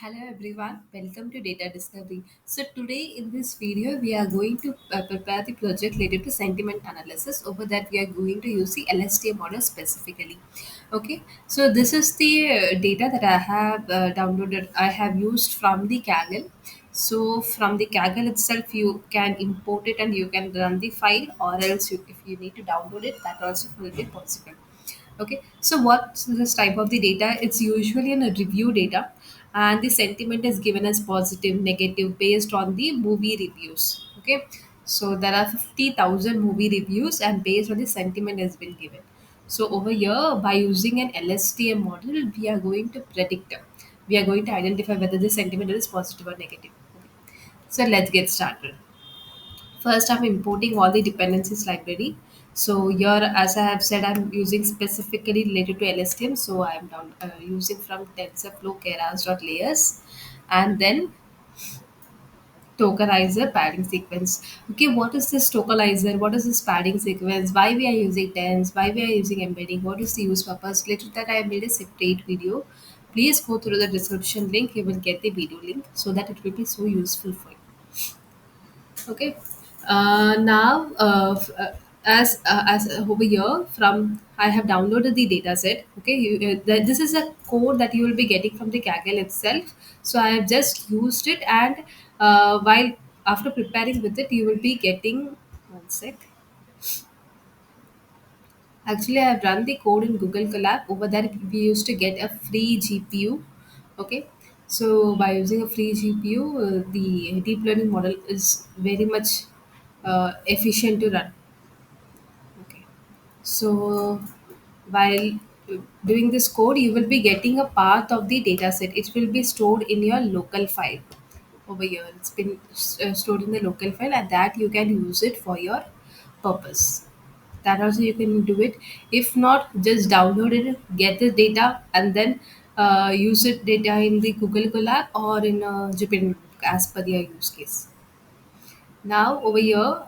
Hello everyone, welcome to Data Discovery. So today in this video we are going to prepare the project related to sentiment analysis. Over that we are going to use the LSTM model specifically. Okay, so this is the data that I have downloaded. I have used from the Kaggle. So from the Kaggle itself you can import it and you can run the file, or else if you need to download it, that also will be possible. Okay, so what's this type of the data? It's usually in a review data, and the sentiment is given as positive, negative based on the movie reviews. Okay, so there are 50,000 movie reviews, and based on the sentiment has been given. So over here, by using an LSTM model, we are going to predict. We are going to identify whether the sentiment is positive or negative. So let's get started. First, I'm importing all the dependencies library. So here, as I have said, I'm using specifically related to LSTM. So I'm using from TensorFlow keras.layers, and then tokenizer padding sequence. Okay, what is this tokenizer? What is this padding sequence? Why we are using tens? Why we are using embedding? What is the use purpose? Related to that, I have made a separate video. Please go through the description link. You will get the video link so that it will be so useful for you. Okay. Now, as over here from I have downloaded the data set. Okay, this is a code that you will be getting from the Kaggle itself. So I have just used it, and while after preparing with it, you will be getting one sec. Actually, I have run the code in Google Colab. Over there, we used to get a free GPU. Okay, so by using a free GPU, the deep learning model is very much efficient to run. Okay, so while doing this code, you will be getting a path of the data set. It will be stored in your local file over here. It's been stored in the local file, and that you can use it for your purpose. That also you can do it. If not, just download it, get the data, and then use it data in the Google Colab or in Jupyter Notebook as per your use case. Now over here,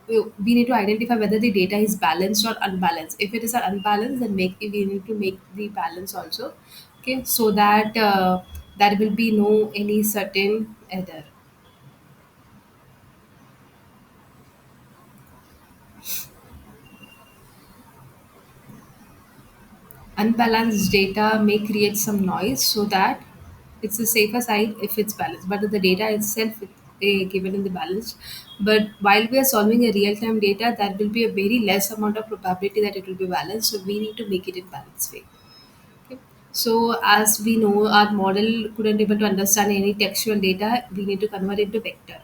we need to identify whether the data is balanced or unbalanced. If it is unbalanced, then we need to make the balance also. Okay, so that there will be no any certain error. Unbalanced data may create some noise, so that it's a safer side if it's balanced, but the data itself given in the balance. But while we are solving a real-time data, there will be a very less amount of probability that it will be balanced, so we need to make it in balanced way. Okay. So as we know, our model couldn't able to understand any textual data. We need to convert it to vector.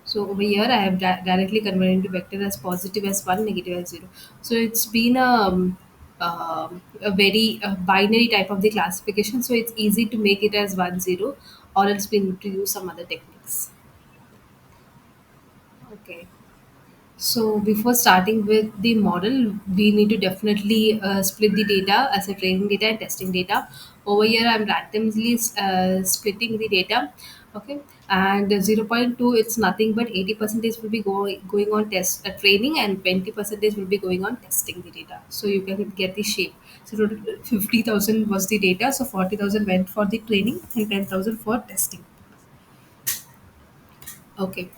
So over here, I have directly converted into vector as positive as one, negative as zero. So it's been a very binary type of the classification. So it's easy to make it as one zero, or else we need to use some other techniques. Okay. So before starting with the model, we need to definitely split the data as a training data and testing data. Over here, I'm randomly splitting the data. Okay, and 0.2, it's nothing but 80% will be going on test training, and 20% will be going on testing the data. So you can get the shape. So total 50,000 was the data. So 40,000 went for the training and 10,000 for testing. Okay.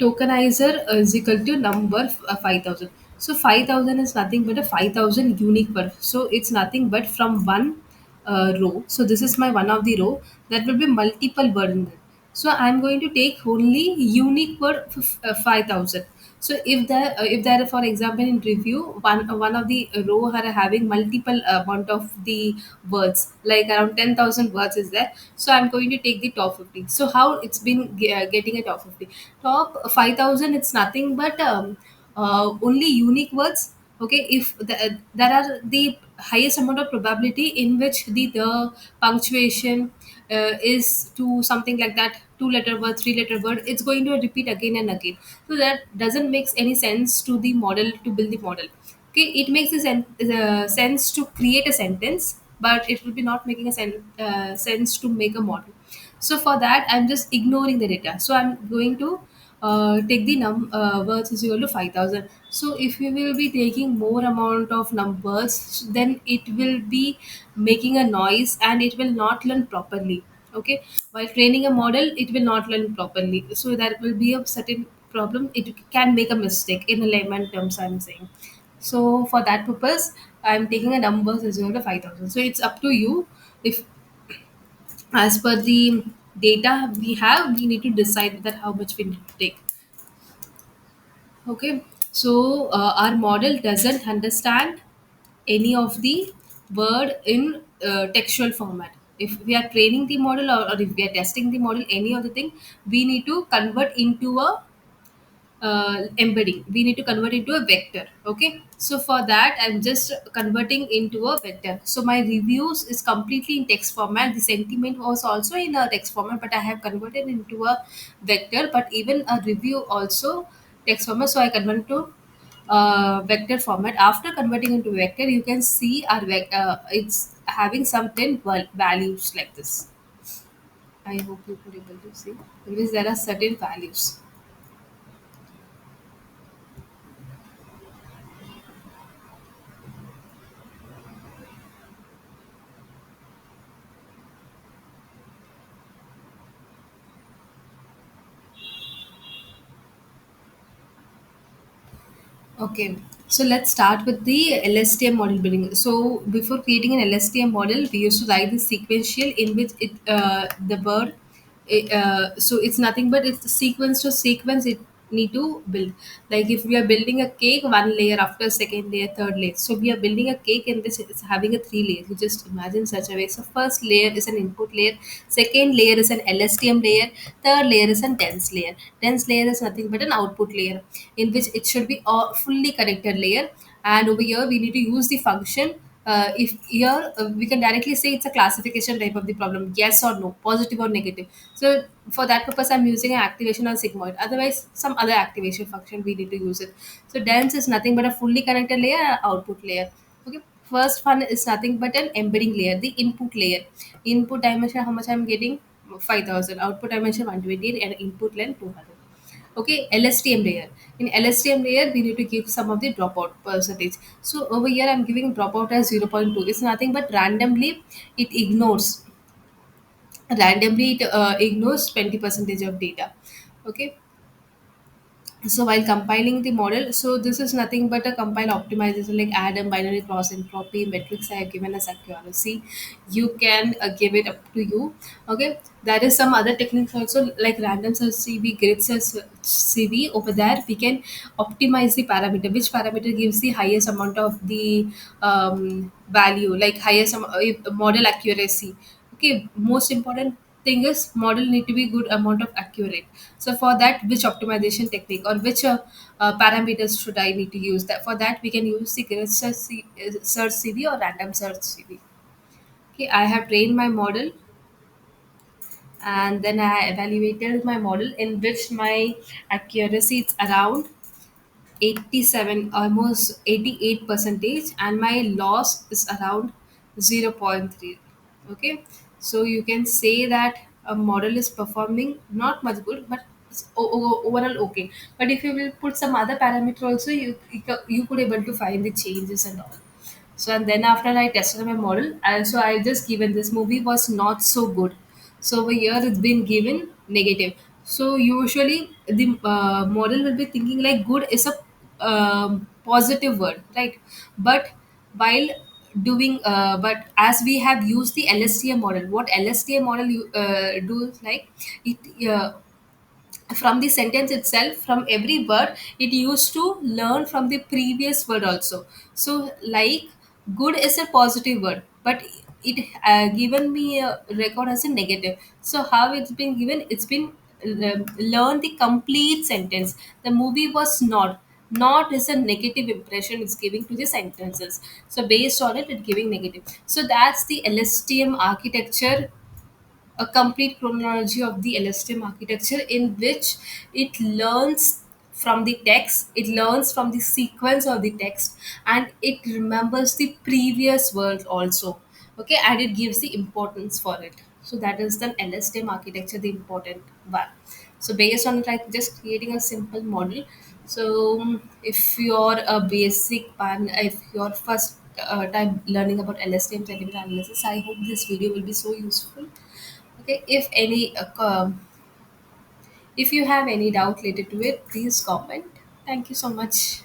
Tokenizer is equal to number 5,000. So 5,000 is nothing but a 5,000 unique per. So it's nothing but from one row. So this is my one of the row. That will be multiple word in that. So I'm going to take only unique word 5,000. So if there for example in review one of the row are having multiple amount of the words, like around 10,000 words is there. So I'm going to take the top 50. So how it's been getting a top 50, top 5,000, it's nothing but only unique words. Okay, if there are the highest amount of probability in which the punctuation is to something like that, two letter word, three letter word, it's going to repeat again and again. So that doesn't make any sense to the model to build the model. Okay, it makes sense to create a sentence, but it will be not making a sense to make a model. So for that, I'm just ignoring the data. So I'm going to take the words is equal to 5,000. So if you will be taking more amount of numbers, then it will be making a noise and it will not learn properly. Okay, while training a model, it will not learn properly, so there will be a certain problem. It can make a mistake in a layman terms, I'm saying. So for that purpose, I'm taking a number 0 to 5,000. So it's up to you. If as per the data we have, we need to decide that how much we need to take. Okay, so our model doesn't understand any of the word in textual format. If we are training the model, or if we are testing the model, any of the thing, we need to convert into a embedding. We need to convert into a vector. Okay, so for that I'm just converting into a vector. So my reviews is completely in text format. The sentiment was also in a text format, but I have converted into a vector. But even a review also text format, so I convert to vector format. After converting into vector, you can see our it's having some 10 values like this. I hope you could able to see, because there are certain values. Okay, so let's start with the LSTM model building. So before creating an LSTM model, we used to write the sequential in which the word, so it's nothing but it's sequence to sequence. It need to build. Like if we are building a cake, one layer after second layer, third layer. So we are building a cake in which it's having a three layers. You just imagine such a way. So first layer is an input layer, second layer is an LSTM layer, third layer is a dense layer. Dense layer is nothing but an output layer, in which it should be a fully connected layer. And over here we need to use the function. If here we can directly say it's a classification type of the problem, yes or no, positive or negative. So for that purpose I'm using an activation or sigmoid, otherwise some other activation function we need to use it. So dense is nothing but a fully connected layer and output layer. Okay, first one is nothing but an embedding layer, the input layer. Input dimension, how much I'm getting? 5,000. Output dimension 120 and input length 200. Okay, LSTM layer. In LSTM layer, we need to give some of the dropout percentage. So over here, I'm giving dropout as 0.2. It's nothing but it ignores it ignores 20 percentage of data. Okay, so while compiling the model, so this is nothing but a compile optimization, like Adam, binary cross entropy, metrics I have given as accuracy. You can give it up to you. Okay, there is some other techniques also, like random search CV, grid search CV. Over there, we can optimize the parameter. Which parameter gives the highest amount of the value, like highest model accuracy. Okay, most important thing is model need to be good amount of accurate. So for that, which optimization technique or which parameters should I need to use? That for that we can use the grid search CV or random search CV. Okay, I have trained my model, and then I evaluated my model, in which my accuracy is around 87, almost 88 percentage, and my loss is around 0.3. Okay, so you can say that a model is performing not much good, but it's overall okay. But if you will put some other parameter also, you could able to find the changes and all. So and then after I tested my model, also I just given this movie was not so good. So over here it's been given negative. So usually the model will be thinking like good is a positive word, right? But while but as we have used the LSTM model, what LSTM model do is like it. From the sentence itself, from every word, it used to learn from the previous word also. So like good is a positive word, but it given me a record as a negative. So how it's been given, it's been learn the complete sentence. The movie was not is a negative impression it's giving to the sentences. So based on it giving negative. So that's the LSTM architecture, a complete chronology of the LSTM architecture, in which it learns from the text, it learns from the sequence of the text, and it remembers the previous word also. Okay, and it gives the importance for it. So that is the LSTM architecture, the important one. So based on it, like just creating a simple model. So if you're a basic one, if you're first time learning about LSTM sentiment analysis, I hope this video will be so useful. Okay, if you have any doubt related to it, please comment. Thank you so much.